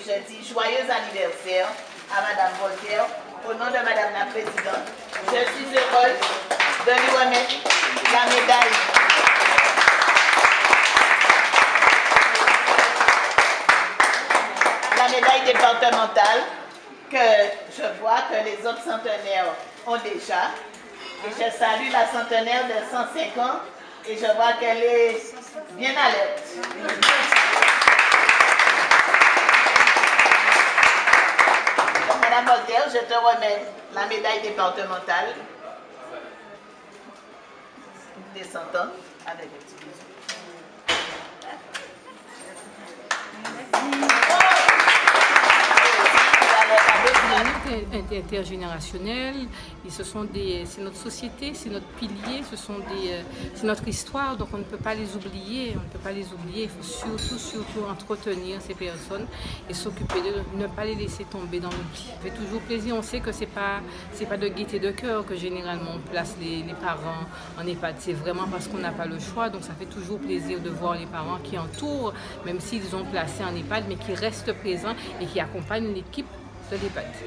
je dis joyeux anniversaire à Madame Voltaire. Au nom de Madame la Présidente, je suis heureuse de lui remettre la médaille. La médaille départementale que je vois que les autres centenaires ont déjà. Et je salue la centenaire de 105 ans et je vois qu'elle est bien alerte. Madame Voltaire, je te remets la médaille départementale. Descendant avec le petit bisou. Intergénérationnel, et c'est notre société, c'est notre pilier, c'est notre histoire, donc on ne peut pas les oublier, il faut surtout entretenir ces personnes et s'occuper d'eux, ne pas les laisser tomber dans l'oubli. Ça fait toujours plaisir, on sait que c'est pas de gaieté de cœur que généralement on place les parents en EHPAD, c'est vraiment parce qu'on n'a pas le choix, donc ça fait toujours plaisir de voir les parents qui entourent, même s'ils ont placé en EHPAD, mais qui restent présents et qui accompagnent l'équipe.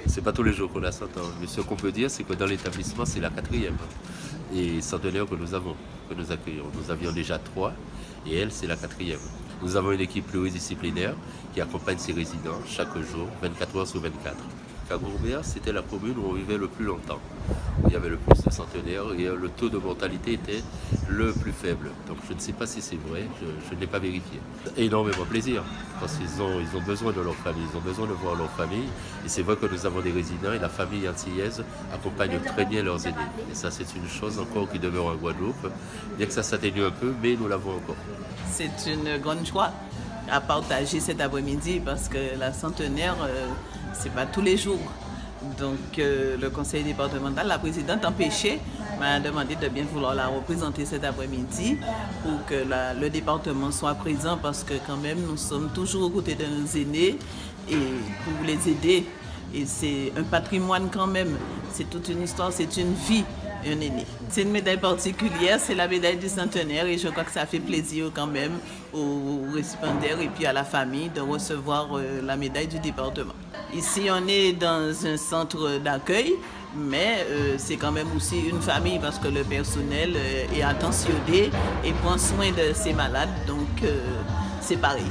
C'est pas tous les jours qu'on a 100 ans, mais ce qu'on peut dire, c'est que dans l'établissement, c'est la 4e et centenaire que nous accueillons. Nous avions déjà 3 et elle, c'est la 4e. Nous avons une équipe pluridisciplinaire qui accompagne ses résidents chaque jour, 24 heures sur 24. Cagourbière, c'était la commune où on vivait le plus longtemps, où il y avait le plus de centenaires et le taux de mortalité était le plus faible. Donc je ne sais pas si c'est vrai, je ne l'ai pas vérifié. Énormément plaisir, parce qu'ils ont besoin de leur famille, ils ont besoin de voir leur famille. Et c'est vrai que nous avons des résidents et la famille antillaise accompagne très bien leurs aînés. Et ça, c'est une chose encore qui demeure en Guadeloupe, bien que ça s'atténue un peu, mais nous l'avons encore. C'est une grande joie à partager cet après-midi parce que la centenaire, c'est pas tous les jours. Donc le conseil départemental, la présidente empêchée, m'a demandé de bien vouloir la représenter cet après-midi pour que le département soit présent parce que quand même nous sommes toujours aux côtés de nos aînés et pour les aider. Et c'est un patrimoine quand même, c'est toute une histoire, c'est une vie. Un aîné. C'est une médaille particulière, c'est la médaille du centenaire et je crois que ça fait plaisir quand même aux récipiendaires et puis à la famille de recevoir la médaille du département. Ici, on est dans un centre d'accueil, mais c'est quand même aussi une famille parce que le personnel est attentionné et prend soin de ses malades, donc c'est pareil.